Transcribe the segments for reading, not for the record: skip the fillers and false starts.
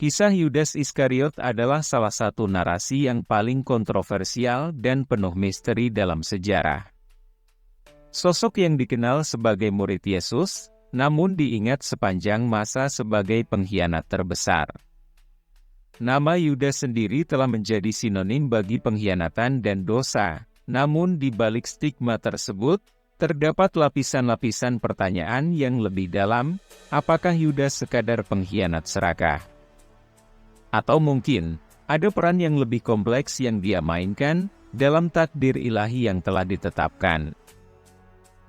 Kisah Yudas Iskariot adalah salah satu narasi yang paling kontroversial dan penuh misteri dalam sejarah. Sosok yang dikenal sebagai murid Yesus, namun diingat sepanjang masa sebagai pengkhianat terbesar. Nama Yudas sendiri telah menjadi sinonim bagi pengkhianatan dan dosa, namun di balik stigma tersebut, terdapat lapisan-lapisan pertanyaan yang lebih dalam, apakah Yudas sekadar pengkhianat serakah? Atau mungkin, ada peran yang lebih kompleks yang dia mainkan dalam takdir ilahi yang telah ditetapkan.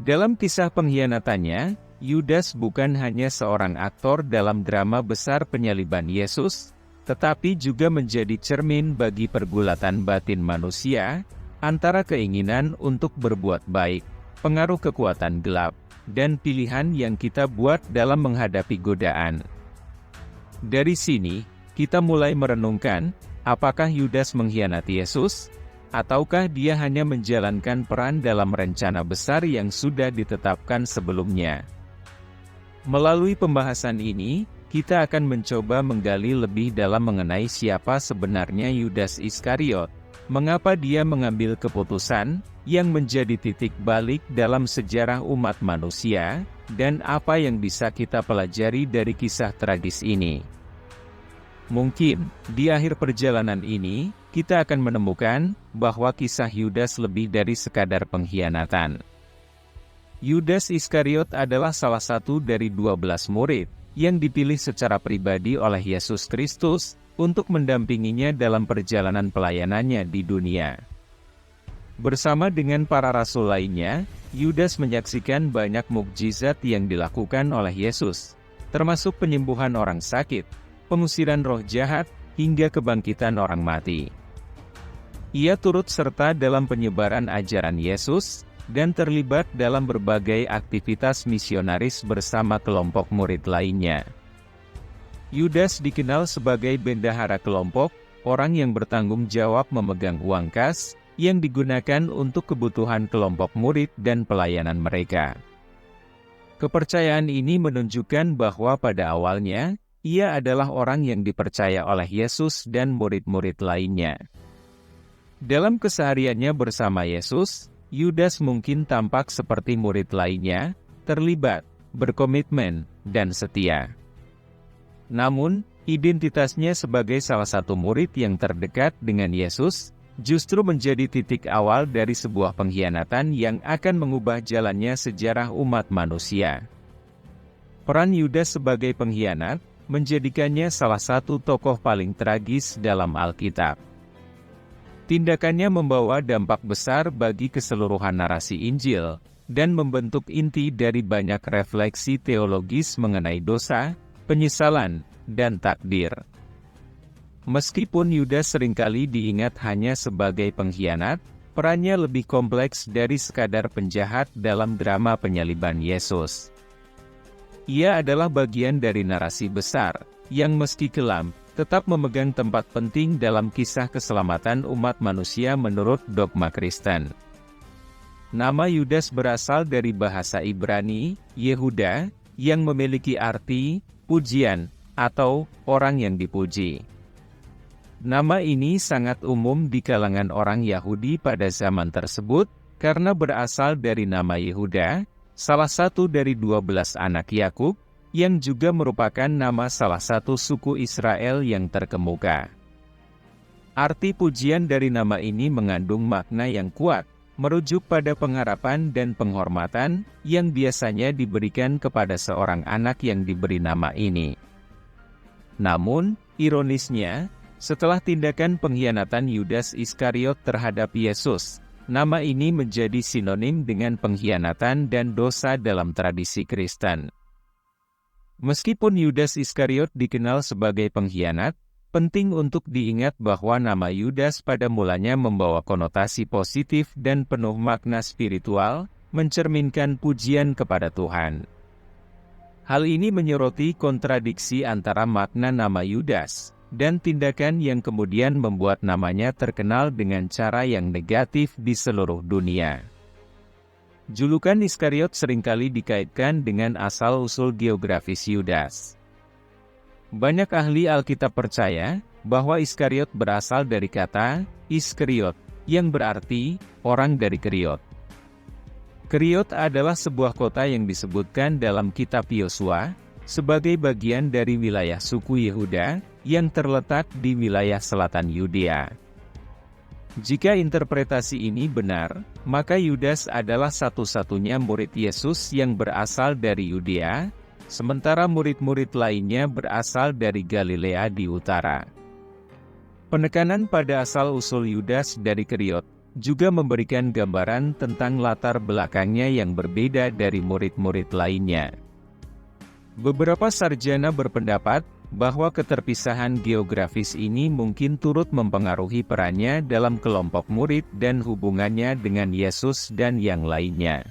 Dalam kisah pengkhianatannya, Yudas bukan hanya seorang aktor dalam drama besar penyaliban Yesus, tetapi juga menjadi cermin bagi pergulatan batin manusia, antara keinginan untuk berbuat baik, pengaruh kekuatan gelap, dan pilihan yang kita buat dalam menghadapi godaan. Dari sini, kita mulai merenungkan, apakah Yudas mengkhianati Yesus, ataukah dia hanya menjalankan peran dalam rencana besar yang sudah ditetapkan sebelumnya. Melalui pembahasan ini, kita akan mencoba menggali lebih dalam mengenai siapa sebenarnya Yudas Iskariot, mengapa dia mengambil keputusan yang menjadi titik balik dalam sejarah umat manusia, dan apa yang bisa kita pelajari dari kisah tragis ini. Mungkin, di akhir perjalanan ini, kita akan menemukan bahwa kisah Yudas lebih dari sekadar pengkhianatan. Yudas Iskariot adalah salah satu dari 12 murid, yang dipilih secara pribadi oleh Yesus Kristus, untuk mendampinginya dalam perjalanan pelayanannya di dunia. Bersama dengan para rasul lainnya, Yudas menyaksikan banyak mukjizat yang dilakukan oleh Yesus, termasuk penyembuhan orang sakit, pengusiran roh jahat, hingga kebangkitan orang mati. Ia turut serta dalam penyebaran ajaran Yesus, dan terlibat dalam berbagai aktivitas misionaris bersama kelompok murid lainnya. Yudas dikenal sebagai bendahara kelompok, orang yang bertanggung jawab memegang uang kas, yang digunakan untuk kebutuhan kelompok murid dan pelayanan mereka. Kepercayaan ini menunjukkan bahwa pada awalnya, ia adalah orang yang dipercaya oleh Yesus dan murid-murid lainnya. Dalam kesehariannya bersama Yesus, Yudas mungkin tampak seperti murid lainnya, terlibat, berkomitmen, dan setia. Namun, identitasnya sebagai salah satu murid yang terdekat dengan Yesus, justru menjadi titik awal dari sebuah pengkhianatan yang akan mengubah jalannya sejarah umat manusia. Peran Yudas sebagai pengkhianat menjadikannya salah satu tokoh paling tragis dalam Alkitab. Tindakannya membawa dampak besar bagi keseluruhan narasi Injil, dan membentuk inti dari banyak refleksi teologis mengenai dosa, penyesalan, dan takdir. Meskipun Yudas seringkali diingat hanya sebagai pengkhianat, perannya lebih kompleks dari sekadar penjahat dalam drama penyaliban Yesus. Ia adalah bagian dari narasi besar, yang meski kelam, tetap memegang tempat penting dalam kisah keselamatan umat manusia menurut dogma Kristen. Nama Yudas berasal dari bahasa Ibrani, Yehuda, yang memiliki arti, pujian, atau orang yang dipuji. Nama ini sangat umum di kalangan orang Yahudi pada zaman tersebut, karena berasal dari nama Yehuda, salah satu dari 12 anak Yakub, yang juga merupakan nama salah satu suku Israel yang terkemuka. Arti pujian dari nama ini mengandung makna yang kuat, merujuk pada pengharapan dan penghormatan, yang biasanya diberikan kepada seorang anak yang diberi nama ini. Namun, ironisnya, setelah tindakan pengkhianatan Yudas Iskariot terhadap Yesus, nama ini menjadi sinonim dengan pengkhianatan dan dosa dalam tradisi Kristen. Meskipun Yudas Iskariot dikenal sebagai pengkhianat, penting untuk diingat bahwa nama Yudas pada mulanya membawa konotasi positif dan penuh makna spiritual, mencerminkan pujian kepada Tuhan. Hal ini menyoroti kontradiksi antara makna nama Yudas dan tindakan yang kemudian membuat namanya terkenal dengan cara yang negatif di seluruh dunia. Julukan Iskariot seringkali dikaitkan dengan asal-usul geografis Yudas. Banyak ahli Alkitab percaya bahwa Iskariot berasal dari kata Iskariot, yang berarti orang dari Keriot. Keriot adalah sebuah kota yang disebutkan dalam kitab Yosua sebagai bagian dari wilayah suku Yehuda yang terletak di wilayah selatan Yudea. Jika interpretasi ini benar, maka Yudas adalah satu-satunya murid Yesus yang berasal dari Yudea, sementara murid-murid lainnya berasal dari Galilea di utara. Penekanan pada asal-usul Yudas dari Keriot juga memberikan gambaran tentang latar belakangnya yang berbeda dari murid-murid lainnya. Beberapa sarjana berpendapat bahwa keterpisahan geografis ini mungkin turut mempengaruhi perannya dalam kelompok murid dan hubungannya dengan Yesus dan yang lainnya.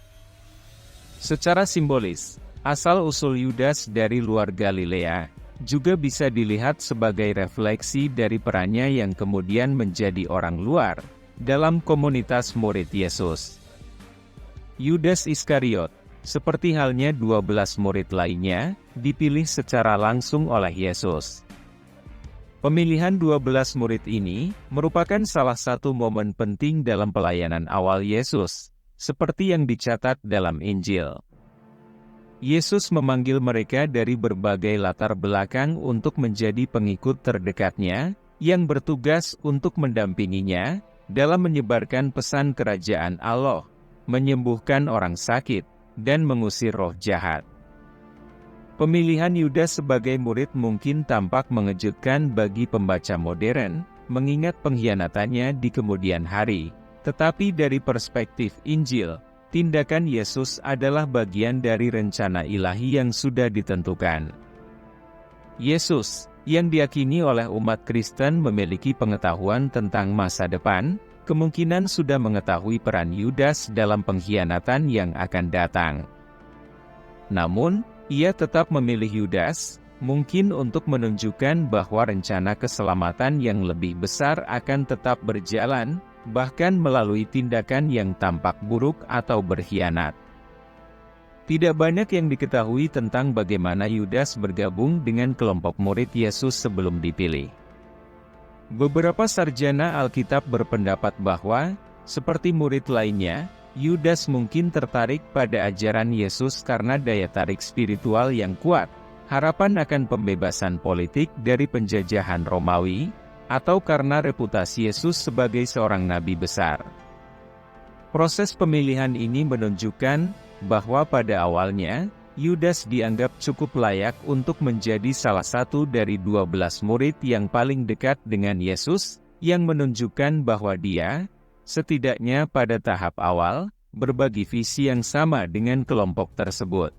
Secara simbolis, asal-usul Yudas dari luar Galilea juga bisa dilihat sebagai refleksi dari perannya yang kemudian menjadi orang luar dalam komunitas murid Yesus. Yudas Iskariot, seperti halnya 12 murid lainnya, dipilih secara langsung oleh Yesus. Pemilihan 12 murid ini merupakan salah satu momen penting dalam pelayanan awal Yesus, seperti yang dicatat dalam Injil. Yesus memanggil mereka dari berbagai latar belakang untuk menjadi pengikut terdekatnya, yang bertugas untuk mendampinginya dalam menyebarkan pesan kerajaan Allah, menyembuhkan orang sakit, dan mengusir roh jahat. Pemilihan Yudas sebagai murid mungkin tampak mengejutkan bagi pembaca modern, mengingat pengkhianatannya di kemudian hari. Tetapi dari perspektif Injil, tindakan Yesus adalah bagian dari rencana ilahi yang sudah ditentukan. Yesus, yang diyakini oleh umat Kristen memiliki pengetahuan tentang masa depan, kemungkinan sudah mengetahui peran Yudas dalam pengkhianatan yang akan datang. Namun, ia tetap memilih Yudas, mungkin untuk menunjukkan bahwa rencana keselamatan yang lebih besar akan tetap berjalan, bahkan melalui tindakan yang tampak buruk atau berkhianat. Tidak banyak yang diketahui tentang bagaimana Yudas bergabung dengan kelompok murid Yesus sebelum dipilih. Beberapa sarjana Alkitab berpendapat bahwa, seperti murid lainnya, Yudas mungkin tertarik pada ajaran Yesus karena daya tarik spiritual yang kuat, harapan akan pembebasan politik dari penjajahan Romawi, atau karena reputasi Yesus sebagai seorang nabi besar. Proses pemilihan ini menunjukkan bahwa pada awalnya, Yudas dianggap cukup layak untuk menjadi salah satu dari 12 murid yang paling dekat dengan Yesus, yang menunjukkan bahwa dia, setidaknya pada tahap awal, berbagi visi yang sama dengan kelompok tersebut.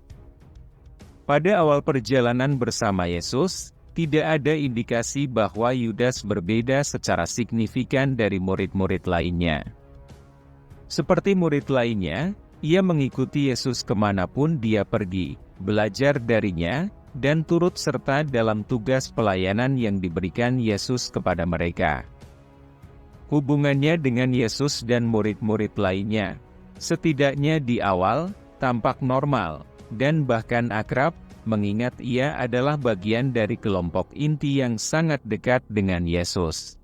Pada awal perjalanan bersama Yesus, tidak ada indikasi bahwa Yudas berbeda secara signifikan dari murid-murid lainnya. Seperti murid lainnya, ia mengikuti Yesus kemanapun dia pergi, belajar darinya, dan turut serta dalam tugas pelayanan yang diberikan Yesus kepada mereka. Hubungannya dengan Yesus dan murid-murid lainnya, setidaknya di awal, tampak normal, dan bahkan akrab, mengingat ia adalah bagian dari kelompok inti yang sangat dekat dengan Yesus.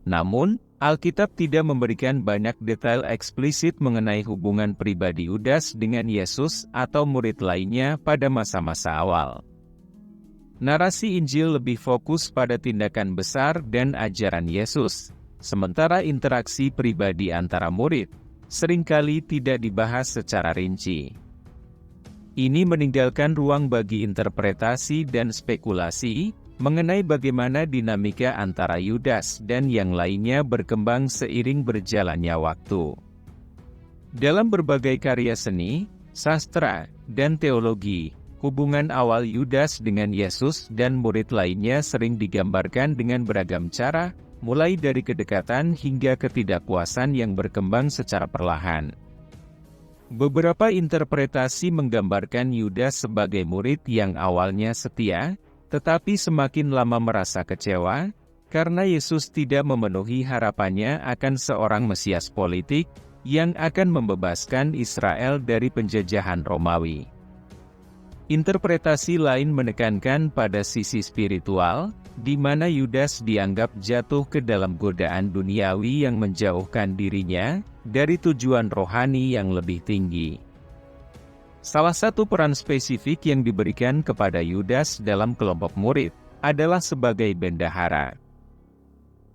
Namun, Alkitab tidak memberikan banyak detail eksplisit mengenai hubungan pribadi Yudas dengan Yesus atau murid lainnya pada masa-masa awal. Narasi Injil lebih fokus pada tindakan besar dan ajaran Yesus, sementara interaksi pribadi antara murid seringkali tidak dibahas secara rinci. Ini meninggalkan ruang bagi interpretasi dan spekulasi mengenai bagaimana dinamika antara Yudas dan yang lainnya berkembang seiring berjalannya waktu. Dalam berbagai karya seni, sastra, dan teologi, hubungan awal Yudas dengan Yesus dan murid lainnya sering digambarkan dengan beragam cara, mulai dari kedekatan hingga ketidakpuasan yang berkembang secara perlahan. Beberapa interpretasi menggambarkan Yudas sebagai murid yang awalnya setia, tetapi semakin lama merasa kecewa, karena Yesus tidak memenuhi harapannya akan seorang Mesias politik, yang akan membebaskan Israel dari penjajahan Romawi. Interpretasi lain menekankan pada sisi spiritual, di mana Yudas dianggap jatuh ke dalam godaan duniawi yang menjauhkan dirinya dari tujuan rohani yang lebih tinggi. Salah satu peran spesifik yang diberikan kepada Yudas dalam kelompok murid adalah sebagai bendahara.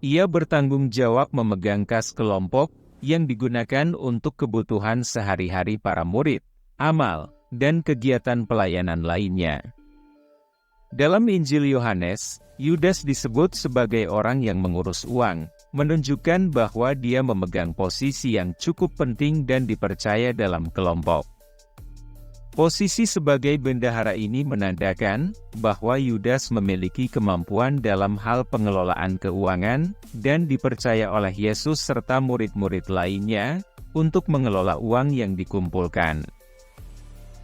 Ia bertanggung jawab memegang kas kelompok yang digunakan untuk kebutuhan sehari-hari para murid, amal, dan kegiatan pelayanan lainnya. Dalam Injil Yohanes, Yudas disebut sebagai orang yang mengurus uang, menunjukkan bahwa dia memegang posisi yang cukup penting dan dipercaya dalam kelompok. Posisi sebagai bendahara ini menandakan bahwa Yudas memiliki kemampuan dalam hal pengelolaan keuangan dan dipercaya oleh Yesus serta murid-murid lainnya untuk mengelola uang yang dikumpulkan.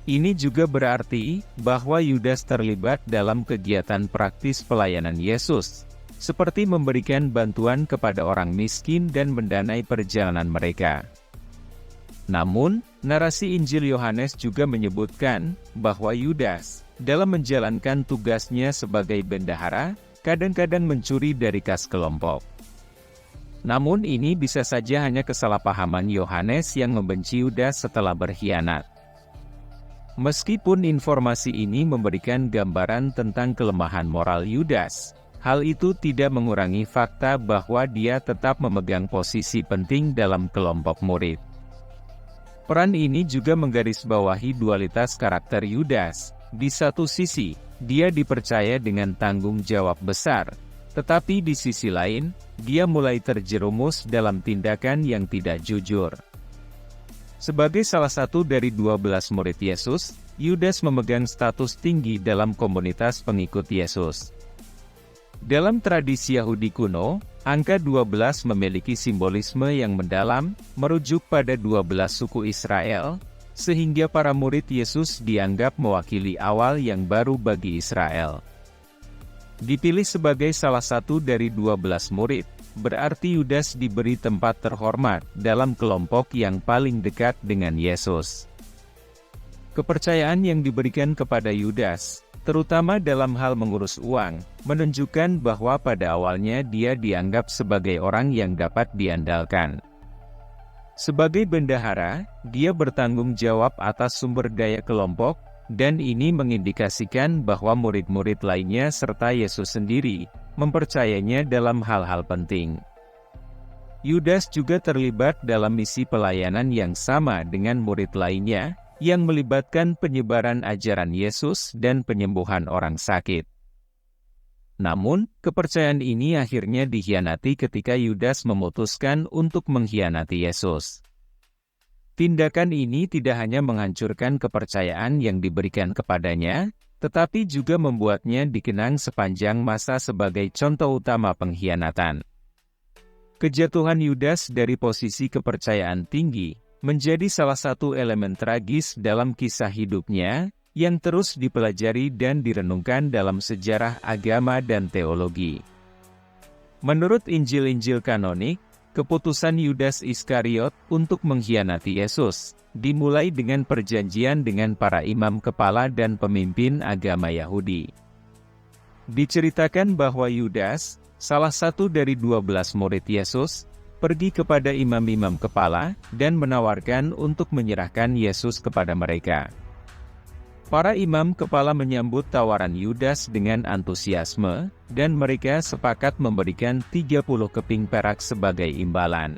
Ini juga berarti bahwa Yudas terlibat dalam kegiatan praktis pelayanan Yesus, seperti memberikan bantuan kepada orang miskin dan mendanai perjalanan mereka. Namun, narasi Injil Yohanes juga menyebutkan bahwa Yudas, dalam menjalankan tugasnya sebagai bendahara, kadang-kadang mencuri dari kas kelompok. Namun ini bisa saja hanya kesalahpahaman Yohanes yang membenci Yudas setelah berkhianat. Meskipun informasi ini memberikan gambaran tentang kelemahan moral Yudas, hal itu tidak mengurangi fakta bahwa dia tetap memegang posisi penting dalam kelompok murid. Peran ini juga menggarisbawahi dualitas karakter Yudas. Di satu sisi, dia dipercaya dengan tanggung jawab besar, tetapi di sisi lain, dia mulai terjerumus dalam tindakan yang tidak jujur. Sebagai salah satu dari 12 murid Yesus, Yudas memegang status tinggi dalam komunitas pengikut Yesus. Dalam tradisi Yahudi kuno, angka 12 memiliki simbolisme yang mendalam, merujuk pada 12 suku Israel, sehingga para murid Yesus dianggap mewakili awal yang baru bagi Israel. Dipilih sebagai salah satu dari 12 murid, berarti Yudas diberi tempat terhormat dalam kelompok yang paling dekat dengan Yesus. Kepercayaan yang diberikan kepada Yudas, terutama dalam hal mengurus uang, menunjukkan bahwa pada awalnya dia dianggap sebagai orang yang dapat diandalkan. Sebagai bendahara, dia bertanggung jawab atas sumber daya kelompok, dan ini mengindikasikan bahwa murid-murid lainnya serta Yesus sendiri mempercayainya dalam hal-hal penting. Yudas juga terlibat dalam misi pelayanan yang sama dengan murid lainnya, yang melibatkan penyebaran ajaran Yesus dan penyembuhan orang sakit. Namun, kepercayaan ini akhirnya dikhianati ketika Yudas memutuskan untuk mengkhianati Yesus. Tindakan ini tidak hanya menghancurkan kepercayaan yang diberikan kepadanya, tetapi juga membuatnya dikenang sepanjang masa sebagai contoh utama pengkhianatan. Kejatuhan Yudas dari posisi kepercayaan tinggi menjadi salah satu elemen tragis dalam kisah hidupnya, yang terus dipelajari dan direnungkan dalam sejarah agama dan teologi. Menurut Injil-Injil kanonik, keputusan Yudas Iskariot untuk mengkhianati Yesus dimulai dengan perjanjian dengan para imam kepala dan pemimpin agama Yahudi. Diceritakan bahwa Yudas, salah satu dari 12 murid Yesus, pergi kepada imam-imam kepala dan menawarkan untuk menyerahkan Yesus kepada mereka. Para imam kepala menyambut tawaran Yudas dengan antusiasme, dan mereka sepakat memberikan 30 keping perak sebagai imbalan.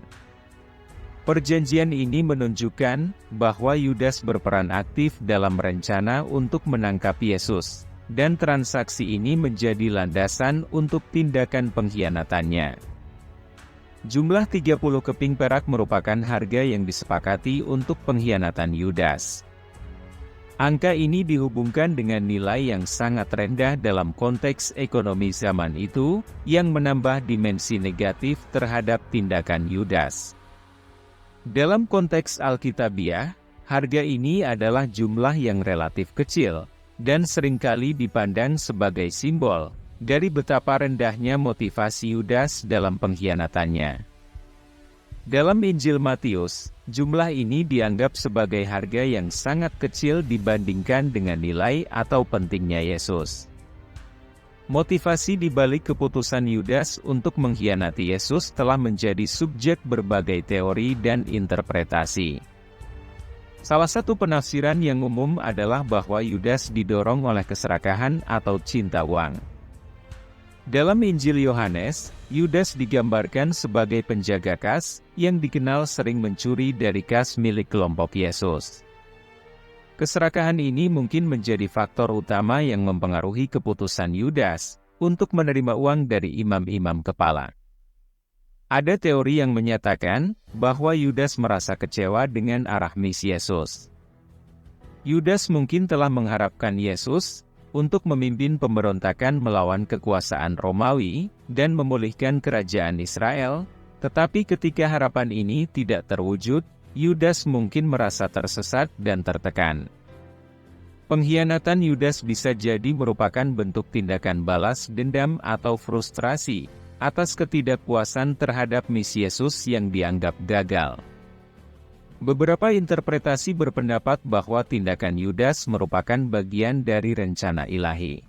Perjanjian ini menunjukkan bahwa Yudas berperan aktif dalam rencana untuk menangkap Yesus, dan transaksi ini menjadi landasan untuk tindakan pengkhianatannya. Jumlah 30 keping perak merupakan harga yang disepakati untuk pengkhianatan Yudas. Angka ini dihubungkan dengan nilai yang sangat rendah dalam konteks ekonomi zaman itu, yang menambah dimensi negatif terhadap tindakan Yudas. Dalam konteks Alkitabiah, harga ini adalah jumlah yang relatif kecil, dan seringkali dipandang sebagai simbol dari betapa rendahnya motivasi Yudas dalam pengkhianatannya. Dalam Injil Matius, jumlah ini dianggap sebagai harga yang sangat kecil dibandingkan dengan nilai atau pentingnya Yesus. Motivasi di balik keputusan Yudas untuk mengkhianati Yesus telah menjadi subjek berbagai teori dan interpretasi. Salah satu penafsiran yang umum adalah bahwa Yudas didorong oleh keserakahan atau cinta uang. Dalam Injil Yohanes, Yudas digambarkan sebagai penjaga kas, yang dikenal sering mencuri dari kas milik kelompok Yesus. Keserakahan ini mungkin menjadi faktor utama yang mempengaruhi keputusan Yudas untuk menerima uang dari imam-imam kepala. Ada teori yang menyatakan bahwa Yudas merasa kecewa dengan arah misi Yesus. Yudas mungkin telah mengharapkan Yesus untuk memimpin pemberontakan melawan kekuasaan Romawi dan memulihkan kerajaan Israel, tetapi ketika harapan ini tidak terwujud, Yudas mungkin merasa tersesat dan tertekan. Pengkhianatan Yudas bisa jadi merupakan bentuk tindakan balas dendam atau frustrasi atas ketidakpuasan terhadap misi Yesus yang dianggap gagal. Beberapa interpretasi berpendapat bahwa tindakan Yudas merupakan bagian dari rencana ilahi.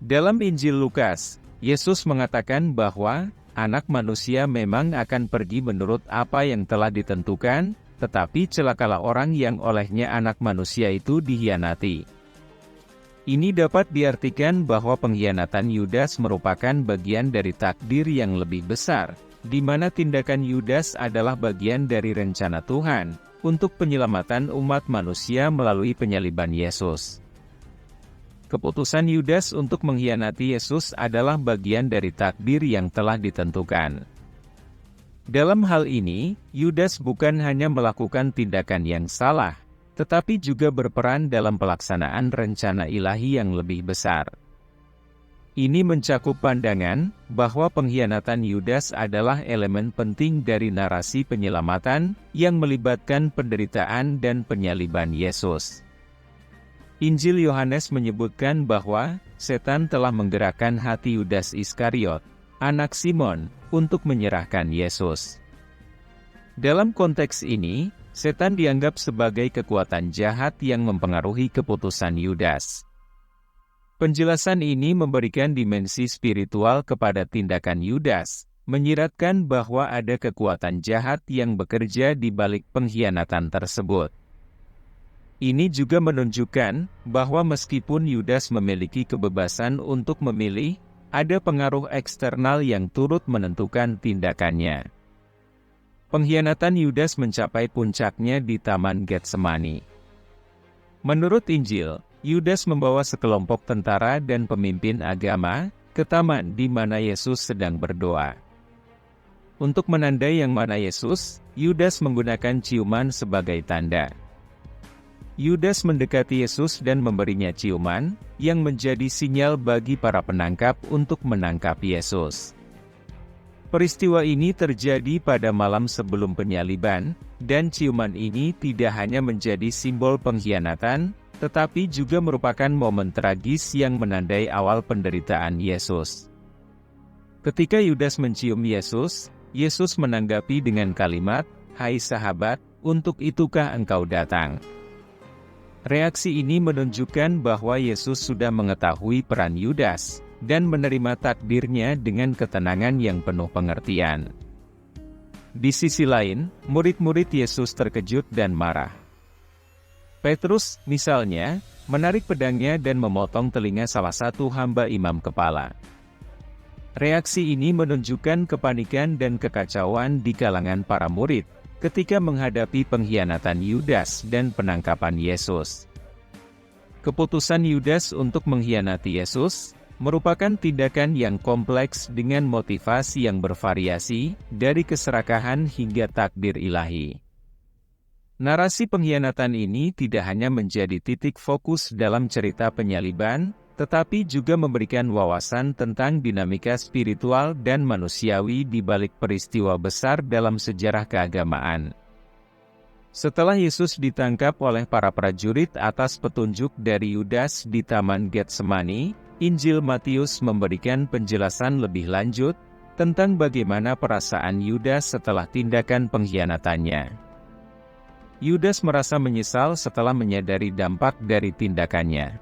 Dalam Injil Lukas, Yesus mengatakan bahwa Anak Manusia memang akan pergi menurut apa yang telah ditentukan, tetapi celakalah orang yang olehnya Anak Manusia itu dikhianati. Ini dapat diartikan bahwa pengkhianatan Yudas merupakan bagian dari takdir yang lebih besar, di mana tindakan Yudas adalah bagian dari rencana Tuhan untuk penyelamatan umat manusia melalui penyaliban Yesus. Keputusan Yudas untuk mengkhianati Yesus adalah bagian dari takdir yang telah ditentukan. Dalam hal ini, Yudas bukan hanya melakukan tindakan yang salah, tetapi juga berperan dalam pelaksanaan rencana ilahi yang lebih besar. Ini mencakup pandangan bahwa pengkhianatan Yudas adalah elemen penting dari narasi penyelamatan yang melibatkan penderitaan dan penyaliban Yesus. Injil Yohanes menyebutkan bahwa setan telah menggerakkan hati Yudas Iskariot, anak Simon, untuk menyerahkan Yesus. Dalam konteks ini, setan dianggap sebagai kekuatan jahat yang mempengaruhi keputusan Yudas. Penjelasan ini memberikan dimensi spiritual kepada tindakan Yudas, menyiratkan bahwa ada kekuatan jahat yang bekerja di balik pengkhianatan tersebut. Ini juga menunjukkan bahwa meskipun Yudas memiliki kebebasan untuk memilih, ada pengaruh eksternal yang turut menentukan tindakannya. Pengkhianatan Yudas mencapai puncaknya di Taman Getsemani. Menurut Injil, Yudas membawa sekelompok tentara dan pemimpin agama ke taman di mana Yesus sedang berdoa. Untuk menandai yang mana Yesus, Yudas menggunakan ciuman sebagai tanda. Yudas mendekati Yesus dan memberinya ciuman, yang menjadi sinyal bagi para penangkap untuk menangkap Yesus. Peristiwa ini terjadi pada malam sebelum penyaliban, dan ciuman ini tidak hanya menjadi simbol pengkhianatan, tetapi juga merupakan momen tragis yang menandai awal penderitaan Yesus. Ketika Yudas mencium Yesus, Yesus menanggapi dengan kalimat, "Hai sahabat, untuk itukah engkau datang?" Reaksi ini menunjukkan bahwa Yesus sudah mengetahui peran Yudas, dan menerima takdirnya dengan ketenangan yang penuh pengertian. Di sisi lain, murid-murid Yesus terkejut dan marah. Petrus, misalnya, menarik pedangnya dan memotong telinga salah satu hamba imam kepala. Reaksi ini menunjukkan kepanikan dan kekacauan di kalangan para murid, ketika menghadapi pengkhianatan Yudas dan penangkapan Yesus. Keputusan Yudas untuk mengkhianati Yesus merupakan tindakan yang kompleks dengan motivasi yang bervariasi, dari keserakahan hingga takdir ilahi. Narasi pengkhianatan ini tidak hanya menjadi titik fokus dalam cerita penyaliban, tetapi juga memberikan wawasan tentang dinamika spiritual dan manusiawi di balik peristiwa besar dalam sejarah keagamaan. Setelah Yesus ditangkap oleh para prajurit atas petunjuk dari Yudas di Taman Getsemani, Injil Matius memberikan penjelasan lebih lanjut tentang bagaimana perasaan Yudas setelah tindakan pengkhianatannya. Yudas merasa menyesal setelah menyadari dampak dari tindakannya.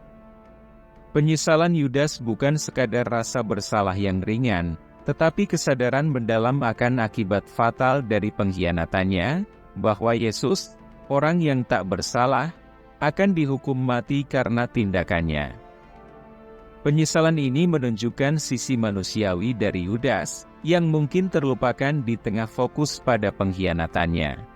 Penyesalan Yudas bukan sekadar rasa bersalah yang ringan, tetapi kesadaran mendalam akan akibat fatal dari pengkhianatannya, bahwa Yesus, orang yang tak bersalah, akan dihukum mati karena tindakannya. Penyesalan ini menunjukkan sisi manusiawi dari Yudas, yang mungkin terlupakan di tengah fokus pada pengkhianatannya.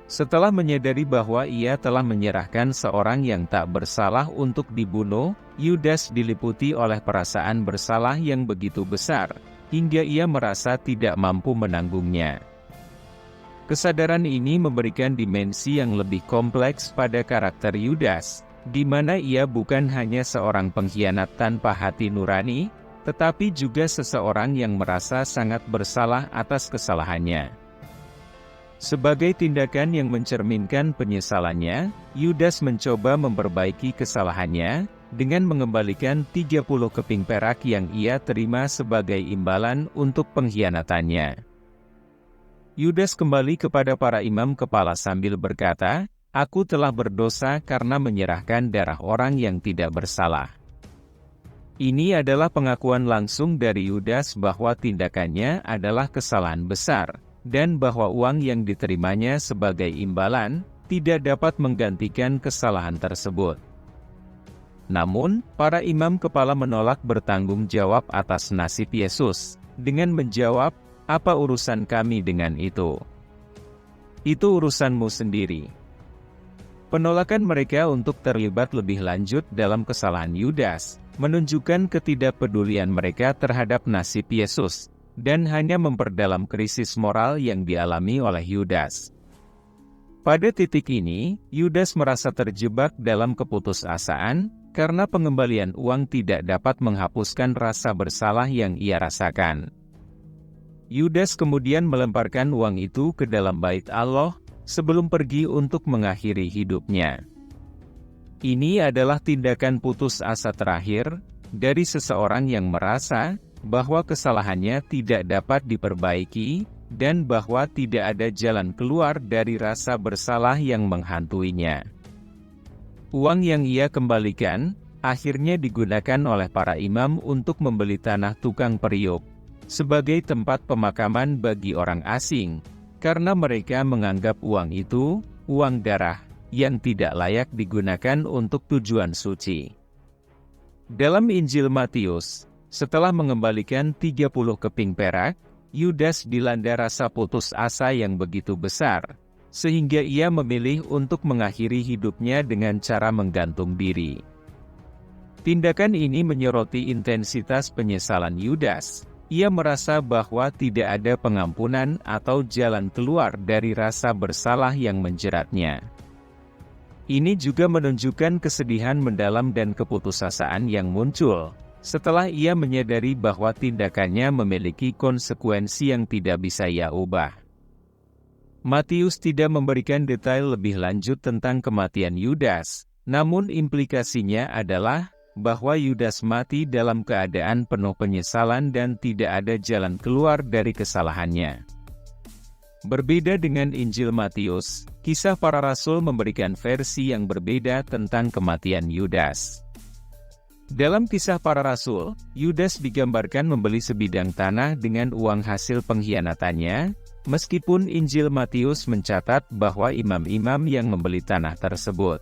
Setelah menyadari bahwa ia telah menyerahkan seorang yang tak bersalah untuk dibunuh, Yudas diliputi oleh perasaan bersalah yang begitu besar, hingga ia merasa tidak mampu menanggungnya. Kesadaran ini memberikan dimensi yang lebih kompleks pada karakter Yudas, di mana ia bukan hanya seorang pengkhianat tanpa hati nurani, tetapi juga seseorang yang merasa sangat bersalah atas kesalahannya. Sebagai tindakan yang mencerminkan penyesalannya, Yudas mencoba memperbaiki kesalahannya, dengan mengembalikan 30 keping perak yang ia terima sebagai imbalan untuk pengkhianatannya. Yudas kembali kepada para imam kepala sambil berkata, "Aku telah berdosa karena menyerahkan darah orang yang tidak bersalah." Ini adalah pengakuan langsung dari Yudas bahwa tindakannya adalah kesalahan besar, dan bahwa uang yang diterimanya sebagai imbalan tidak dapat menggantikan kesalahan tersebut. Namun, para imam kepala menolak bertanggung jawab atas nasib Yesus, dengan menjawab, "Apa urusan kami dengan itu? Itu urusanmu sendiri." Penolakan mereka untuk terlibat lebih lanjut dalam kesalahan Yudas, menunjukkan ketidakpedulian mereka terhadap nasib Yesus, dan hanya memperdalam krisis moral yang dialami oleh Yudas. Pada titik ini, Yudas merasa terjebak dalam keputusasaan, karena pengembalian uang tidak dapat menghapuskan rasa bersalah yang ia rasakan. Yudas kemudian melemparkan uang itu ke dalam bait Allah, sebelum pergi untuk mengakhiri hidupnya. Ini adalah tindakan putus asa terakhir, dari seseorang yang merasa bahwa kesalahannya tidak dapat diperbaiki, dan bahwa tidak ada jalan keluar dari rasa bersalah yang menghantuinya. Uang yang ia kembalikan, akhirnya digunakan oleh para imam untuk membeli tanah tukang periuk, sebagai tempat pemakaman bagi orang asing, karena mereka menganggap uang itu, uang darah, yang tidak layak digunakan untuk tujuan suci. Dalam Injil Matius, setelah mengembalikan 30 keping perak, Yudas dilanda rasa putus asa yang begitu besar, sehingga ia memilih untuk mengakhiri hidupnya dengan cara menggantung diri. Tindakan ini menyoroti intensitas penyesalan Yudas. Ia merasa bahwa tidak ada pengampunan atau jalan keluar dari rasa bersalah yang menjeratnya. Ini juga menunjukkan kesedihan mendalam dan keputusasaan yang muncul, setelah ia menyadari bahwa tindakannya memiliki konsekuensi yang tidak bisa ia ubah. Matius tidak memberikan detail lebih lanjut tentang kematian Yudas, namun implikasinya adalah bahwa Yudas mati dalam keadaan penuh penyesalan dan tidak ada jalan keluar dari kesalahannya. Berbeda dengan Injil Matius, Kisah Para Rasul memberikan versi yang berbeda tentang kematian Yudas. Dalam Kisah Para Rasul, Yudas digambarkan membeli sebidang tanah dengan uang hasil pengkhianatannya, meskipun Injil Matius mencatat bahwa imam-imam yang membeli tanah tersebut.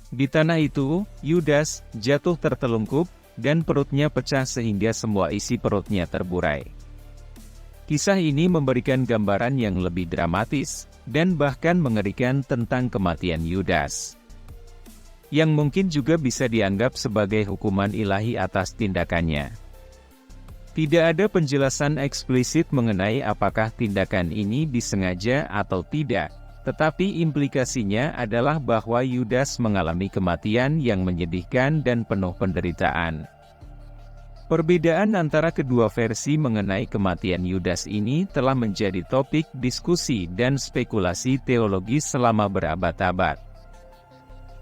Di tanah itu, Yudas jatuh tertelungkup, dan perutnya pecah sehingga semua isi perutnya terburai. Kisah ini memberikan gambaran yang lebih dramatis, dan bahkan mengerikan tentang kematian Yudas, yang mungkin juga bisa dianggap sebagai hukuman ilahi atas tindakannya. Tidak ada penjelasan eksplisit mengenai apakah tindakan ini disengaja atau tidak, tetapi implikasinya adalah bahwa Yudas mengalami kematian yang menyedihkan dan penuh penderitaan. Perbedaan antara kedua versi mengenai kematian Yudas ini telah menjadi topik diskusi dan spekulasi teologis selama berabad-abad.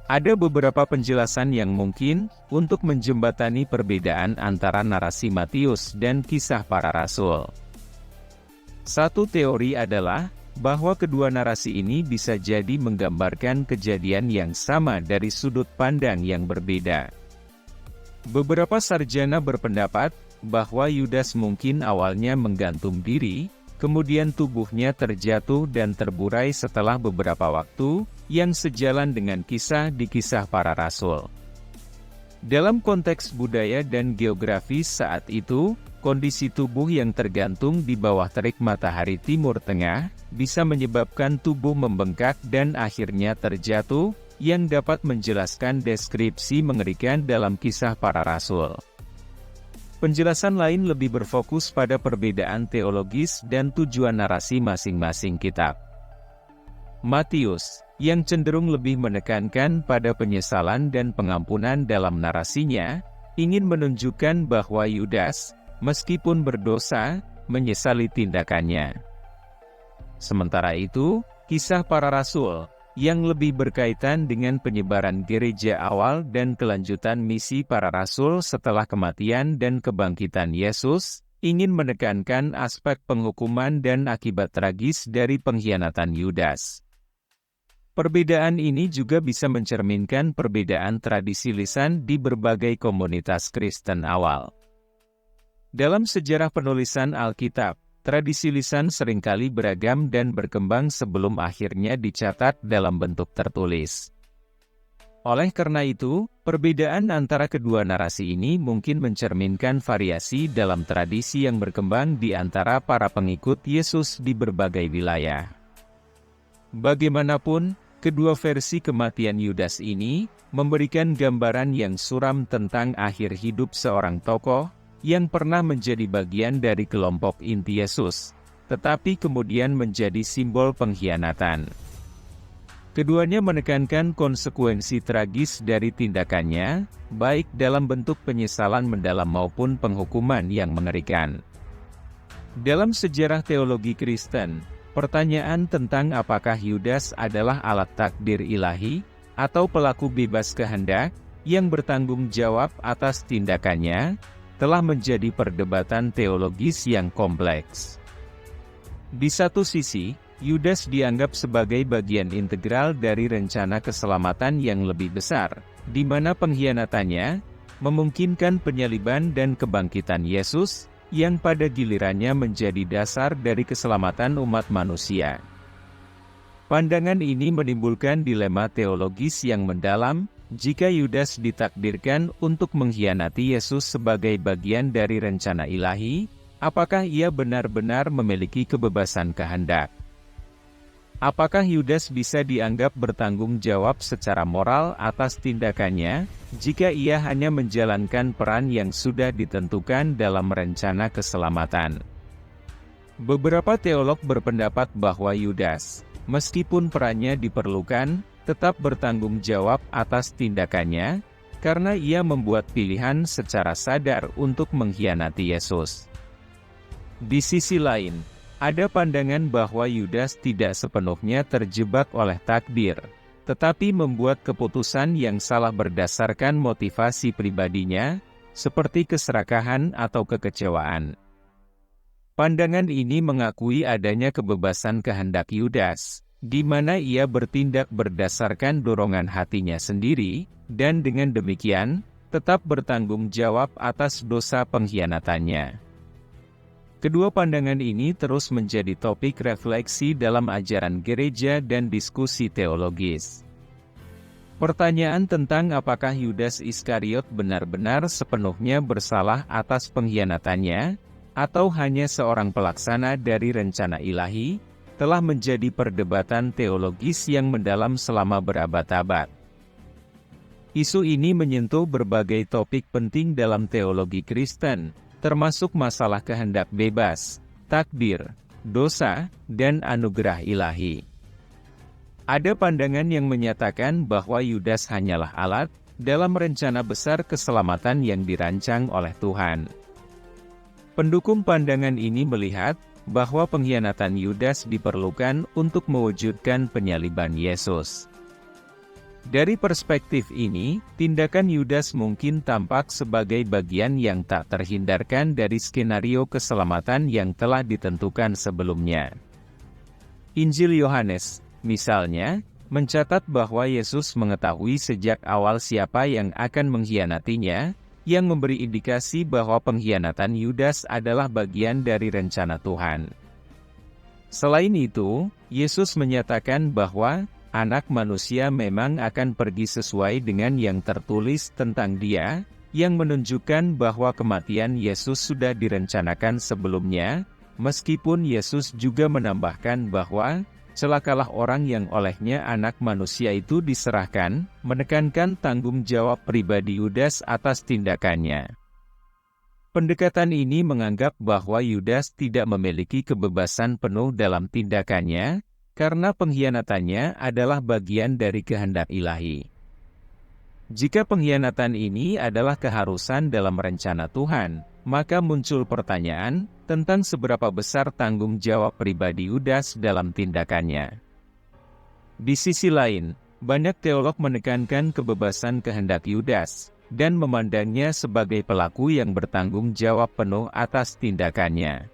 Ada beberapa penjelasan yang mungkin untuk menjembatani perbedaan antara narasi Matius dan kisah para rasul. Satu teori adalah bahwa kedua narasi ini bisa jadi menggambarkan kejadian yang sama dari sudut pandang yang berbeda. Beberapa sarjana berpendapat bahwa Yudas mungkin awalnya menggantung diri, kemudian tubuhnya terjatuh dan terburai setelah beberapa waktu, yang sejalan dengan kisah di kisah para rasul. Dalam konteks budaya dan geografis saat itu, kondisi tubuh yang tergantung di bawah terik matahari timur tengah, bisa menyebabkan tubuh membengkak dan akhirnya terjatuh, yang dapat menjelaskan deskripsi mengerikan dalam kisah para rasul. Penjelasan lain lebih berfokus pada perbedaan teologis dan tujuan narasi masing-masing kitab. Matius, yang cenderung lebih menekankan pada penyesalan dan pengampunan dalam narasinya, ingin menunjukkan bahwa Yudas, meskipun berdosa, menyesali tindakannya. Sementara itu, kisah para rasul, yang lebih berkaitan dengan penyebaran gereja awal dan kelanjutan misi para rasul setelah kematian dan kebangkitan Yesus, ingin menekankan aspek penghukuman dan akibat tragis dari pengkhianatan Yudas. Perbedaan ini juga bisa mencerminkan perbedaan tradisi lisan di berbagai komunitas Kristen awal. Dalam sejarah penulisan Alkitab, tradisi lisan seringkali beragam dan berkembang sebelum akhirnya dicatat dalam bentuk tertulis. Oleh karena itu, perbedaan antara kedua narasi ini mungkin mencerminkan variasi dalam tradisi yang berkembang di antara para pengikut Yesus di berbagai wilayah. Bagaimanapun, kedua versi kematian Yudas ini memberikan gambaran yang suram tentang akhir hidup seorang tokoh yang pernah menjadi bagian dari kelompok inti Yesus, tetapi kemudian menjadi simbol pengkhianatan. Keduanya menekankan konsekuensi tragis dari tindakannya, baik dalam bentuk penyesalan mendalam maupun penghukuman yang mengerikan. Dalam sejarah teologi Kristen, pertanyaan tentang apakah Yudas adalah alat takdir ilahi, atau pelaku bebas kehendak, yang bertanggung jawab atas tindakannya, telah menjadi perdebatan teologis yang kompleks. Di satu sisi, Yudas dianggap sebagai bagian integral dari rencana keselamatan yang lebih besar, di mana pengkhianatannya memungkinkan penyaliban dan kebangkitan Yesus, yang pada gilirannya menjadi dasar dari keselamatan umat manusia. Pandangan ini menimbulkan dilema teologis yang mendalam, jika Yudas ditakdirkan untuk mengkhianati Yesus sebagai bagian dari rencana ilahi, apakah ia benar-benar memiliki kebebasan kehendak? Apakah Yudas bisa dianggap bertanggung jawab secara moral atas tindakannya, jika ia hanya menjalankan peran yang sudah ditentukan dalam rencana keselamatan? Beberapa teolog berpendapat bahwa Yudas, meskipun perannya diperlukan, tetap bertanggung jawab atas tindakannya, karena ia membuat pilihan secara sadar untuk mengkhianati Yesus. Di sisi lain, ada pandangan bahwa Yudas tidak sepenuhnya terjebak oleh takdir, tetapi membuat keputusan yang salah berdasarkan motivasi pribadinya, seperti keserakahan atau kekecewaan. Pandangan ini mengakui adanya kebebasan kehendak Yudas, di mana ia bertindak berdasarkan dorongan hatinya sendiri, dan dengan demikian, tetap bertanggung jawab atas dosa pengkhianatannya. Kedua pandangan ini terus menjadi topik refleksi dalam ajaran gereja dan diskusi teologis. Pertanyaan tentang apakah Yudas Iskariot benar-benar sepenuhnya bersalah atas pengkhianatannya, atau hanya seorang pelaksana dari rencana ilahi, telah menjadi perdebatan teologis yang mendalam selama berabad-abad. Isu ini menyentuh berbagai topik penting dalam teologi Kristen, termasuk masalah kehendak bebas, takdir, dosa, dan anugerah ilahi. Ada pandangan yang menyatakan bahwa Yudas hanyalah alat dalam rencana besar keselamatan yang dirancang oleh Tuhan. Pendukung pandangan ini melihat bahwa pengkhianatan Yudas diperlukan untuk mewujudkan penyaliban Yesus. Dari perspektif ini, tindakan Yudas mungkin tampak sebagai bagian yang tak terhindarkan dari skenario keselamatan yang telah ditentukan sebelumnya. Injil Yohanes, misalnya, mencatat bahwa Yesus mengetahui sejak awal siapa yang akan mengkhianatinya, yang memberi indikasi bahwa pengkhianatan Yudas adalah bagian dari rencana Tuhan. Selain itu, Yesus menyatakan bahwa Anak Manusia memang akan pergi sesuai dengan yang tertulis tentang Dia, yang menunjukkan bahwa kematian Yesus sudah direncanakan sebelumnya, meskipun Yesus juga menambahkan bahwa celakalah orang yang olehnya Anak Manusia itu diserahkan, menekankan tanggung jawab pribadi Yudas atas tindakannya. Pendekatan ini menganggap bahwa Yudas tidak memiliki kebebasan penuh dalam tindakannya, karena pengkhianatannya adalah bagian dari kehendak ilahi. Jika pengkhianatan ini adalah keharusan dalam rencana Tuhan, maka muncul pertanyaan tentang seberapa besar tanggung jawab pribadi Yudas dalam tindakannya. Di sisi lain, banyak teolog menekankan kebebasan kehendak Yudas, dan memandangnya sebagai pelaku yang bertanggung jawab penuh atas tindakannya.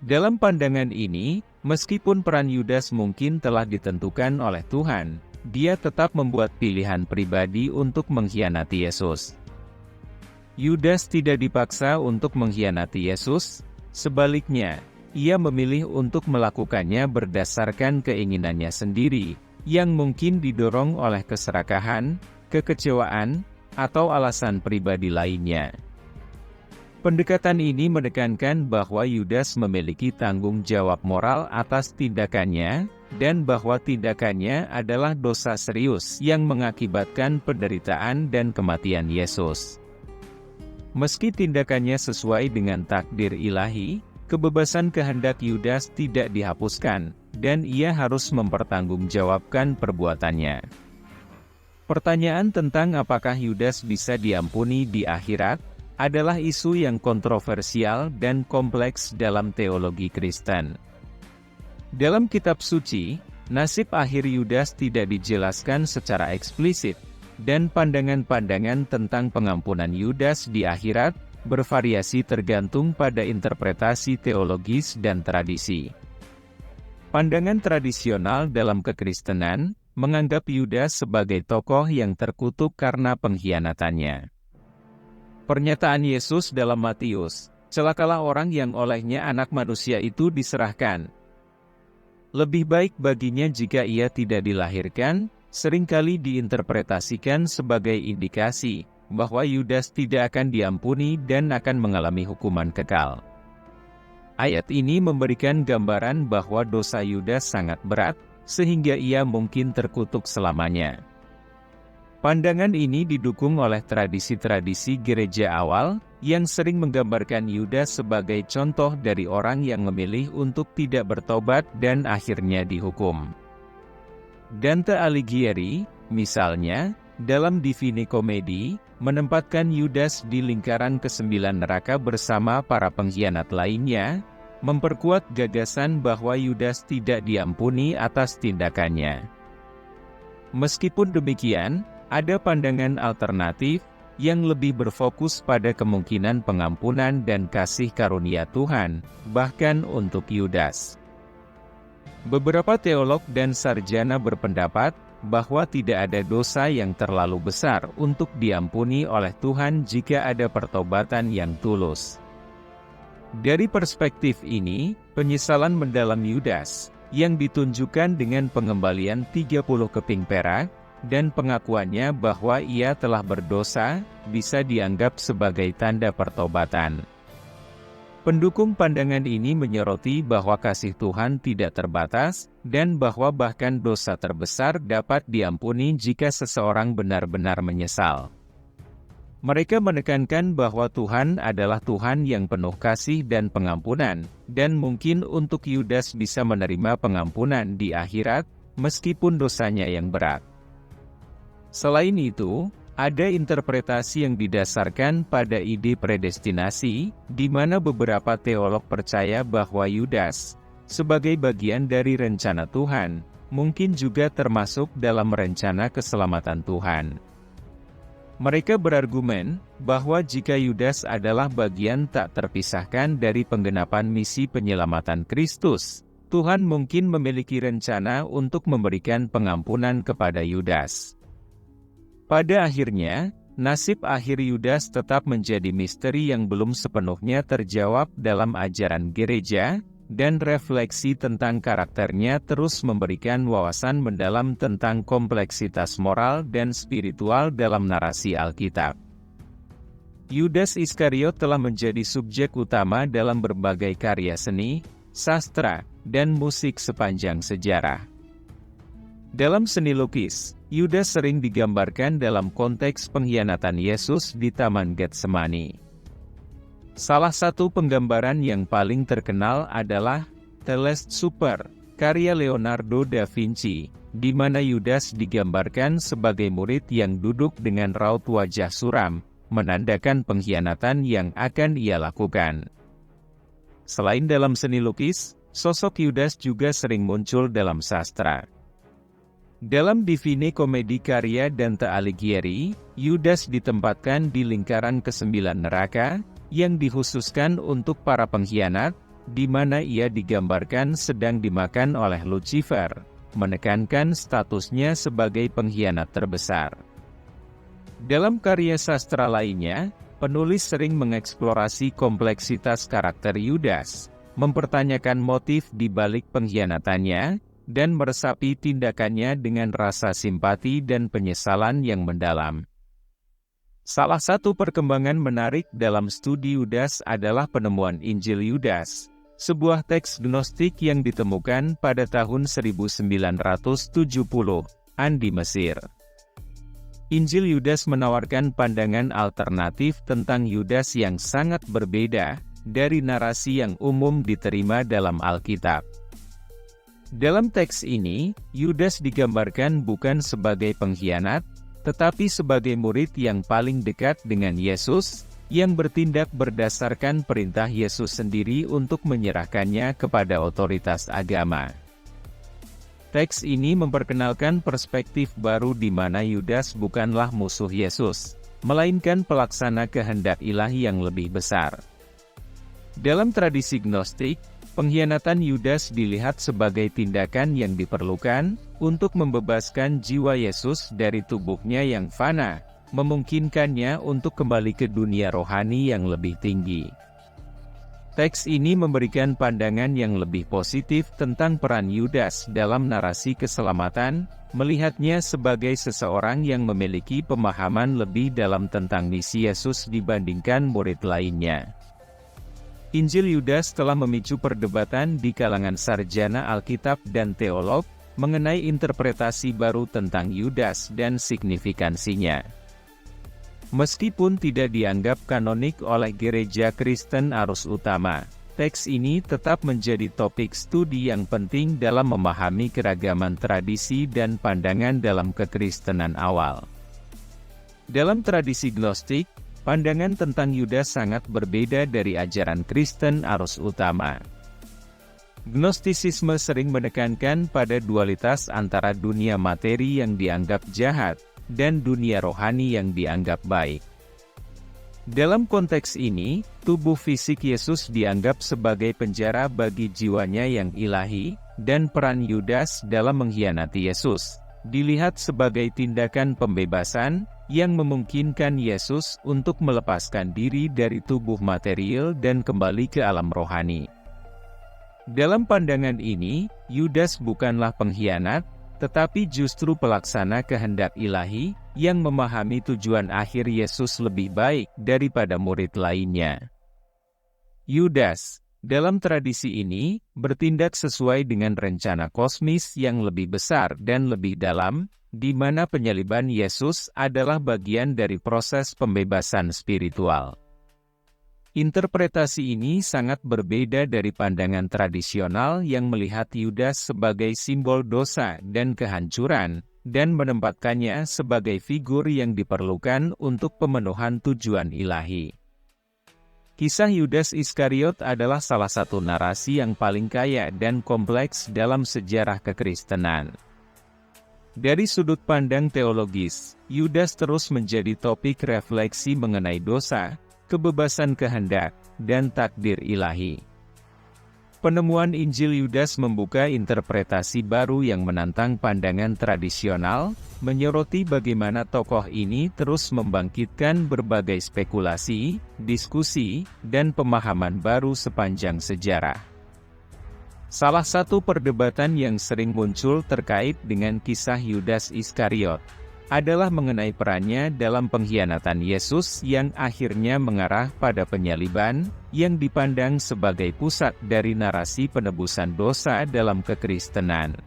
Dalam pandangan ini, meskipun peran Yudas mungkin telah ditentukan oleh Tuhan, dia tetap membuat pilihan pribadi untuk mengkhianati Yesus. Yudas tidak dipaksa untuk mengkhianati Yesus, sebaliknya, ia memilih untuk melakukannya berdasarkan keinginannya sendiri, yang mungkin didorong oleh keserakahan, kekecewaan, atau alasan pribadi lainnya. Pendekatan ini menekankan bahwa Yudas memiliki tanggung jawab moral atas tindakannya, dan bahwa tindakannya adalah dosa serius yang mengakibatkan penderitaan dan kematian Yesus. Meski tindakannya sesuai dengan takdir ilahi, kebebasan kehendak Yudas tidak dihapuskan, dan ia harus mempertanggungjawabkan perbuatannya. Pertanyaan tentang apakah Yudas bisa diampuni di akhirat adalah isu yang kontroversial dan kompleks dalam teologi Kristen. Dalam kitab suci, nasib akhir Yudas tidak dijelaskan secara eksplisit, dan pandangan-pandangan tentang pengampunan Yudas di akhirat bervariasi tergantung pada interpretasi teologis dan tradisi. Pandangan tradisional dalam kekristenan menganggap Yudas sebagai tokoh yang terkutuk karena pengkhianatannya. Pernyataan Yesus dalam Matius, "Celakalah orang yang olehnya Anak Manusia itu diserahkan. Lebih baik baginya jika ia tidak dilahirkan," seringkali diinterpretasikan sebagai indikasi bahwa Yudas tidak akan diampuni dan akan mengalami hukuman kekal. Ayat ini memberikan gambaran bahwa dosa Yudas sangat berat, sehingga ia mungkin terkutuk selamanya. Pandangan ini didukung oleh tradisi-tradisi gereja awal, yang sering menggambarkan Yudas sebagai contoh dari orang yang memilih untuk tidak bertobat dan akhirnya dihukum. Dante Alighieri, misalnya, dalam Divine Comedy, menempatkan Yudas di lingkaran ke-9 neraka bersama para pengkhianat lainnya, memperkuat gagasan bahwa Yudas tidak diampuni atas tindakannya. Meskipun demikian, ada pandangan alternatif yang lebih berfokus pada kemungkinan pengampunan dan kasih karunia Tuhan, bahkan untuk Yudas. Beberapa teolog dan sarjana berpendapat bahwa tidak ada dosa yang terlalu besar untuk diampuni oleh Tuhan jika ada pertobatan yang tulus. Dari perspektif ini, penyesalan mendalam Yudas, yang ditunjukkan dengan pengembalian 30 keping perak, dan pengakuannya bahwa ia telah berdosa, bisa dianggap sebagai tanda pertobatan. Pendukung pandangan ini menyoroti bahwa kasih Tuhan tidak terbatas, dan bahwa bahkan dosa terbesar dapat diampuni jika seseorang benar-benar menyesal. Mereka menekankan bahwa Tuhan adalah Tuhan yang penuh kasih dan pengampunan, dan mungkin untuk Yudas bisa menerima pengampunan di akhirat, meskipun dosanya yang berat. Selain itu, ada interpretasi yang didasarkan pada ide predestinasi, di mana beberapa teolog percaya bahwa Yudas, sebagai bagian dari rencana Tuhan, mungkin juga termasuk dalam rencana keselamatan Tuhan. Mereka berargumen bahwa jika Yudas adalah bagian tak terpisahkan dari penggenapan misi penyelamatan Kristus, Tuhan mungkin memiliki rencana untuk memberikan pengampunan kepada Yudas. Pada akhirnya, nasib akhir Yudas tetap menjadi misteri yang belum sepenuhnya terjawab dalam ajaran gereja, dan refleksi tentang karakternya terus memberikan wawasan mendalam tentang kompleksitas moral dan spiritual dalam narasi Alkitab. Yudas Iskariot telah menjadi subjek utama dalam berbagai karya seni, sastra, dan musik sepanjang sejarah. Dalam seni lukis, Yudas sering digambarkan dalam konteks pengkhianatan Yesus di Taman Getsemani. Salah satu penggambaran yang paling terkenal adalah The Last Supper, karya Leonardo da Vinci, di mana Yudas digambarkan sebagai murid yang duduk dengan raut wajah suram, menandakan pengkhianatan yang akan ia lakukan. Selain dalam seni lukis, sosok Yudas juga sering muncul dalam sastra. Dalam Divine Comedy karya Dante Alighieri, Yudas ditempatkan di lingkaran kesembilan neraka, yang dikhususkan untuk para pengkhianat, di mana ia digambarkan sedang dimakan oleh Lucifer, menekankan statusnya sebagai pengkhianat terbesar. Dalam karya sastra lainnya, penulis sering mengeksplorasi kompleksitas karakter Yudas, mempertanyakan motif di balik pengkhianatannya, dan meresapi tindakannya dengan rasa simpati dan penyesalan yang mendalam. Salah satu perkembangan menarik dalam studi Yudas adalah penemuan Injil Yudas, sebuah teks gnostik yang ditemukan pada tahun 1970-an di Mesir. Injil Yudas menawarkan pandangan alternatif tentang Yudas yang sangat berbeda dari narasi yang umum diterima dalam Alkitab. Dalam teks ini, Yudas digambarkan bukan sebagai pengkhianat, tetapi sebagai murid yang paling dekat dengan Yesus, yang bertindak berdasarkan perintah Yesus sendiri untuk menyerahkannya kepada otoritas agama. Teks ini memperkenalkan perspektif baru di mana Yudas bukanlah musuh Yesus, melainkan pelaksana kehendak ilahi yang lebih besar. Dalam tradisi Gnostik, pengkhianatan Yudas dilihat sebagai tindakan yang diperlukan untuk membebaskan jiwa Yesus dari tubuhnya yang fana, memungkinkannya untuk kembali ke dunia rohani yang lebih tinggi. Teks ini memberikan pandangan yang lebih positif tentang peran Yudas dalam narasi keselamatan, melihatnya sebagai seseorang yang memiliki pemahaman lebih dalam tentang misi Yesus dibandingkan murid lainnya. Injil Yudas telah memicu perdebatan di kalangan sarjana Alkitab dan teolog, mengenai interpretasi baru tentang Yudas dan signifikansinya. Meskipun tidak dianggap kanonik oleh gereja Kristen arus utama, teks ini tetap menjadi topik studi yang penting dalam memahami keragaman tradisi dan pandangan dalam kekristenan awal. Dalam tradisi Gnostik, pandangan tentang Yudas sangat berbeda dari ajaran Kristen arus utama. Gnostisisme sering menekankan pada dualitas antara dunia materi yang dianggap jahat, dan dunia rohani yang dianggap baik. Dalam konteks ini, tubuh fisik Yesus dianggap sebagai penjara bagi jiwanya yang ilahi, dan peran Yudas dalam mengkhianati Yesus dilihat sebagai tindakan pembebasan, yang memungkinkan Yesus untuk melepaskan diri dari tubuh material dan kembali ke alam rohani. Dalam pandangan ini, Yudas bukanlah pengkhianat, tetapi justru pelaksana kehendak ilahi, yang memahami tujuan akhir Yesus lebih baik daripada murid lainnya. Yudas, dalam tradisi ini, bertindak sesuai dengan rencana kosmis yang lebih besar dan lebih dalam, di mana penyaliban Yesus adalah bagian dari proses pembebasan spiritual. Interpretasi ini sangat berbeda dari pandangan tradisional yang melihat Yudas sebagai simbol dosa dan kehancuran, dan menempatkannya sebagai figur yang diperlukan untuk pemenuhan tujuan ilahi. Kisah Yudas Iskariot adalah salah satu narasi yang paling kaya dan kompleks dalam sejarah kekristenan. Dari sudut pandang teologis, Yudas terus menjadi topik refleksi mengenai dosa, kebebasan kehendak, dan takdir ilahi. Penemuan Injil Yudas membuka interpretasi baru yang menantang pandangan tradisional, menyoroti bagaimana tokoh ini terus membangkitkan berbagai spekulasi, diskusi, dan pemahaman baru sepanjang sejarah. Salah satu perdebatan yang sering muncul terkait dengan kisah Yudas Iskariot adalah mengenai perannya dalam pengkhianatan Yesus yang akhirnya mengarah pada penyaliban, yang dipandang sebagai pusat dari narasi penebusan dosa dalam kekristenan.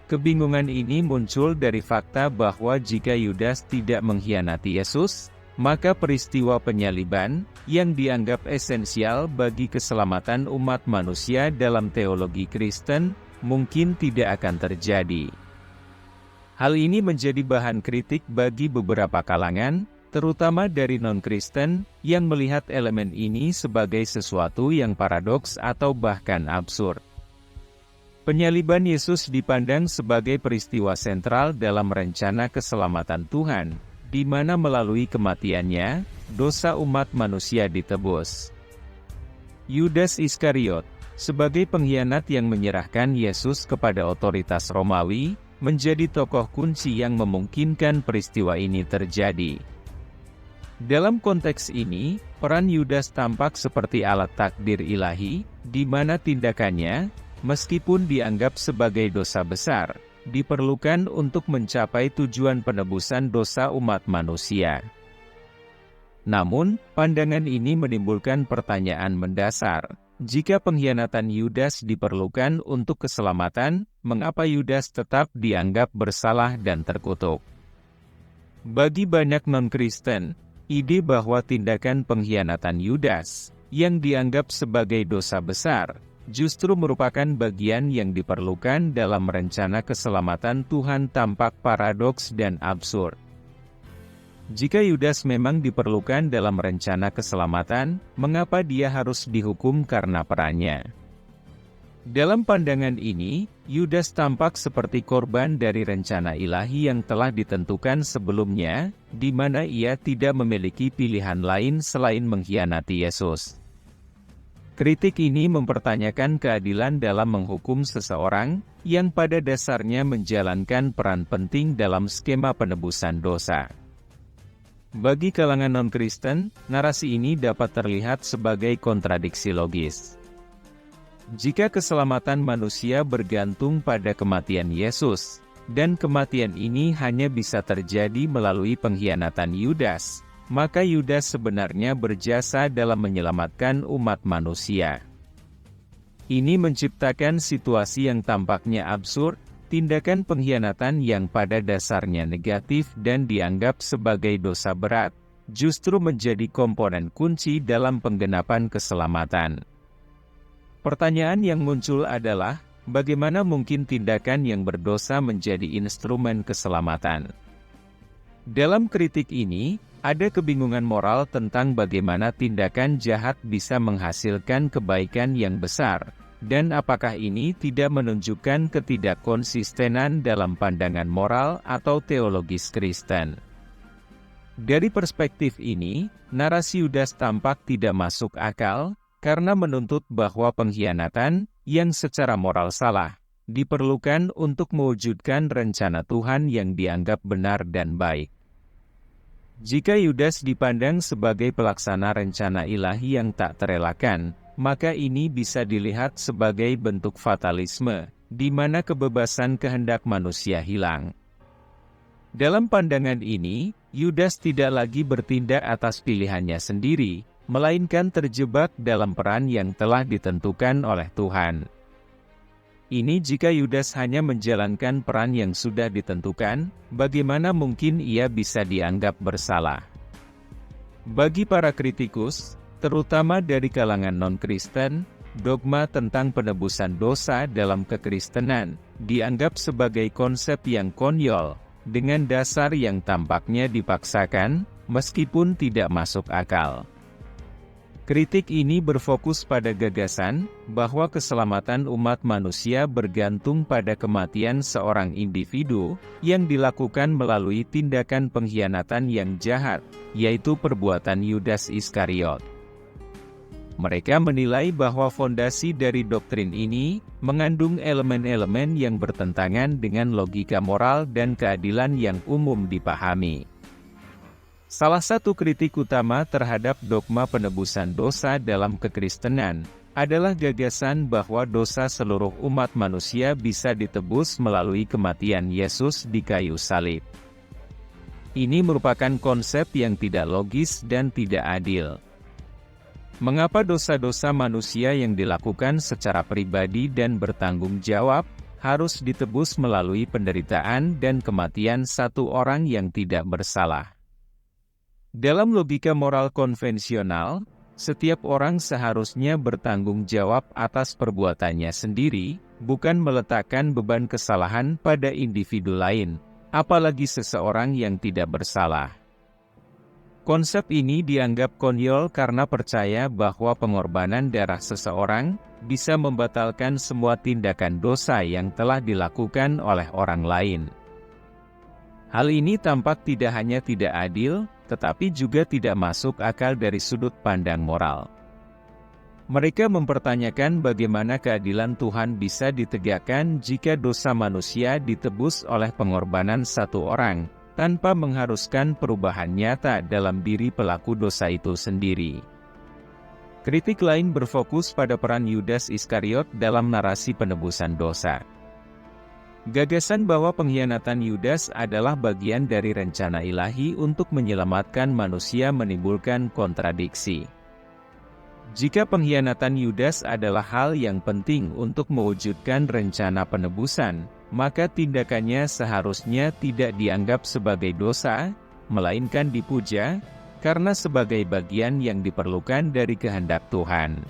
Kebingungan ini muncul dari fakta bahwa jika Yudas tidak mengkhianati Yesus, maka peristiwa penyaliban, yang dianggap esensial bagi keselamatan umat manusia dalam teologi Kristen, mungkin tidak akan terjadi. Hal ini menjadi bahan kritik bagi beberapa kalangan, terutama dari non-Kristen, yang melihat elemen ini sebagai sesuatu yang paradoks atau bahkan absurd. Penyaliban Yesus dipandang sebagai peristiwa sentral dalam rencana keselamatan Tuhan, di mana melalui kematiannya, dosa umat manusia ditebus. Yudas Iskariot, sebagai pengkhianat yang menyerahkan Yesus kepada otoritas Romawi, menjadi tokoh kunci yang memungkinkan peristiwa ini terjadi. Dalam konteks ini, peran Yudas tampak seperti alat takdir ilahi, di mana tindakannya, meskipun dianggap sebagai dosa besar, diperlukan untuk mencapai tujuan penebusan dosa umat manusia. Namun, pandangan ini menimbulkan pertanyaan mendasar. Jika pengkhianatan Yudas diperlukan untuk keselamatan, mengapa Yudas tetap dianggap bersalah dan terkutuk? Bagi banyak non-Kristen, ide bahwa tindakan pengkhianatan Yudas, yang dianggap sebagai dosa besar, justru merupakan bagian yang diperlukan dalam rencana keselamatan Tuhan tampak paradoks dan absurd. Jika Yudas memang diperlukan dalam rencana keselamatan, mengapa dia harus dihukum karena perannya? Dalam pandangan ini, Yudas tampak seperti korban dari rencana ilahi yang telah ditentukan sebelumnya, di mana ia tidak memiliki pilihan lain selain mengkhianati Yesus. Kritik ini mempertanyakan keadilan dalam menghukum seseorang, yang pada dasarnya menjalankan peran penting dalam skema penebusan dosa. Bagi kalangan non-Kristen, narasi ini dapat terlihat sebagai kontradiksi logis. Jika keselamatan manusia bergantung pada kematian Yesus, dan kematian ini hanya bisa terjadi melalui pengkhianatan Yudas, maka Yudas sebenarnya berjasa dalam menyelamatkan umat manusia. Ini menciptakan situasi yang tampaknya absurd. Tindakan pengkhianatan yang pada dasarnya negatif dan dianggap sebagai dosa berat, justru menjadi komponen kunci dalam penggenapan keselamatan. Pertanyaan yang muncul adalah, bagaimana mungkin tindakan yang berdosa menjadi instrumen keselamatan? Dalam kritik ini, ada kebingungan moral tentang bagaimana tindakan jahat bisa menghasilkan kebaikan yang besar, dan apakah ini tidak menunjukkan ketidakkonsistenan dalam pandangan moral atau teologis Kristen. Dari perspektif ini, narasi Yudas tampak tidak masuk akal, karena menuntut bahwa pengkhianatan, yang secara moral salah, diperlukan untuk mewujudkan rencana Tuhan yang dianggap benar dan baik. Jika Yudas dipandang sebagai pelaksana rencana ilahi yang tak terelakkan, maka ini bisa dilihat sebagai bentuk fatalisme, di mana kebebasan kehendak manusia hilang. Dalam pandangan ini, Yudas tidak lagi bertindak atas pilihannya sendiri, melainkan terjebak dalam peran yang telah ditentukan oleh Tuhan. Ini jika Yudas hanya menjalankan peran yang sudah ditentukan, bagaimana mungkin ia bisa dianggap bersalah? Bagi para kritikus, terutama dari kalangan non-Kristen, dogma tentang penebusan dosa dalam kekristenan dianggap sebagai konsep yang konyol, dengan dasar yang tampaknya dipaksakan, meskipun tidak masuk akal. Kritik ini berfokus pada gagasan bahwa keselamatan umat manusia bergantung pada kematian seorang individu yang dilakukan melalui tindakan pengkhianatan yang jahat, yaitu perbuatan Yudas Iskariot. Mereka menilai bahwa fondasi dari doktrin ini mengandung elemen-elemen yang bertentangan dengan logika moral dan keadilan yang umum dipahami. Salah satu kritik utama terhadap dogma penebusan dosa dalam kekristenan adalah gagasan bahwa dosa seluruh umat manusia bisa ditebus melalui kematian Yesus di kayu salib. Ini merupakan konsep yang tidak logis dan tidak adil. Mengapa dosa-dosa manusia yang dilakukan secara pribadi dan bertanggung jawab harus ditebus melalui penderitaan dan kematian satu orang yang tidak bersalah? Dalam logika moral konvensional, setiap orang seharusnya bertanggung jawab atas perbuatannya sendiri, bukan meletakkan beban kesalahan pada individu lain, apalagi seseorang yang tidak bersalah. Konsep ini dianggap konyol karena percaya bahwa pengorbanan darah seseorang bisa membatalkan semua tindakan dosa yang telah dilakukan oleh orang lain. Hal ini tampak tidak hanya tidak adil, tetapi juga tidak masuk akal dari sudut pandang moral. Mereka mempertanyakan bagaimana keadilan Tuhan bisa ditegakkan jika dosa manusia ditebus oleh pengorbanan satu orang, tanpa mengharuskan perubahan nyata dalam diri pelaku dosa itu sendiri. Kritik lain berfokus pada peran Yudas Iskariot dalam narasi penebusan dosa. Gagasan bahwa pengkhianatan Yudas adalah bagian dari rencana ilahi untuk menyelamatkan manusia menimbulkan kontradiksi. Jika pengkhianatan Yudas adalah hal yang penting untuk mewujudkan rencana penebusan, maka tindakannya seharusnya tidak dianggap sebagai dosa, melainkan dipuja, karena sebagai bagian yang diperlukan dari kehendak Tuhan.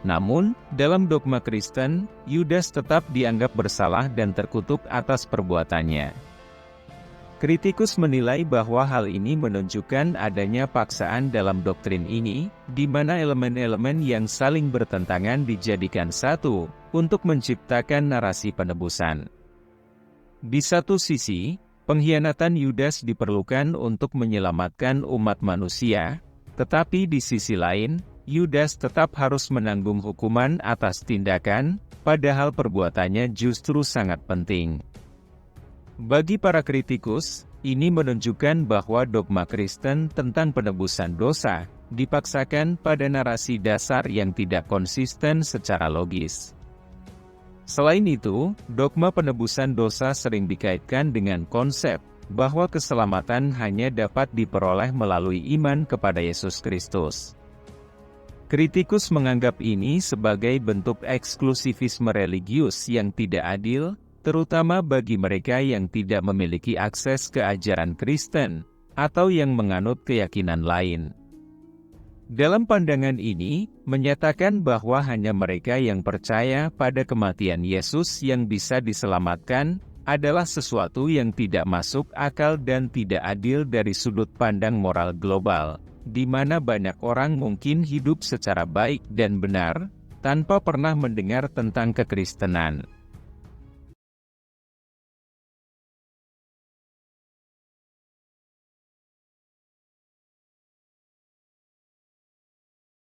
Namun, dalam dogma Kristen, Yudas tetap dianggap bersalah dan terkutuk atas perbuatannya. Kritikus menilai bahwa hal ini menunjukkan adanya paksaan dalam doktrin ini, di mana elemen-elemen yang saling bertentangan dijadikan satu, untuk menciptakan narasi penebusan. Di satu sisi, pengkhianatan Yudas diperlukan untuk menyelamatkan umat manusia, tetapi di sisi lain, Yudas tetap harus menanggung hukuman atas tindakan, padahal perbuatannya justru sangat penting. Bagi para kritikus, ini menunjukkan bahwa dogma Kristen tentang penebusan dosa dipaksakan pada narasi dasar yang tidak konsisten secara logis. Selain itu, dogma penebusan dosa sering dikaitkan dengan konsep bahwa keselamatan hanya dapat diperoleh melalui iman kepada Yesus Kristus. Kritikus menganggap ini sebagai bentuk eksklusivisme religius yang tidak adil, terutama bagi mereka yang tidak memiliki akses ke ajaran Kristen, atau yang menganut keyakinan lain. Dalam pandangan ini, menyatakan bahwa hanya mereka yang percaya pada kematian Yesus yang bisa diselamatkan, adalah sesuatu yang tidak masuk akal dan tidak adil dari sudut pandang moral global, di mana banyak orang mungkin hidup secara baik dan benar, tanpa pernah mendengar tentang kekristenan.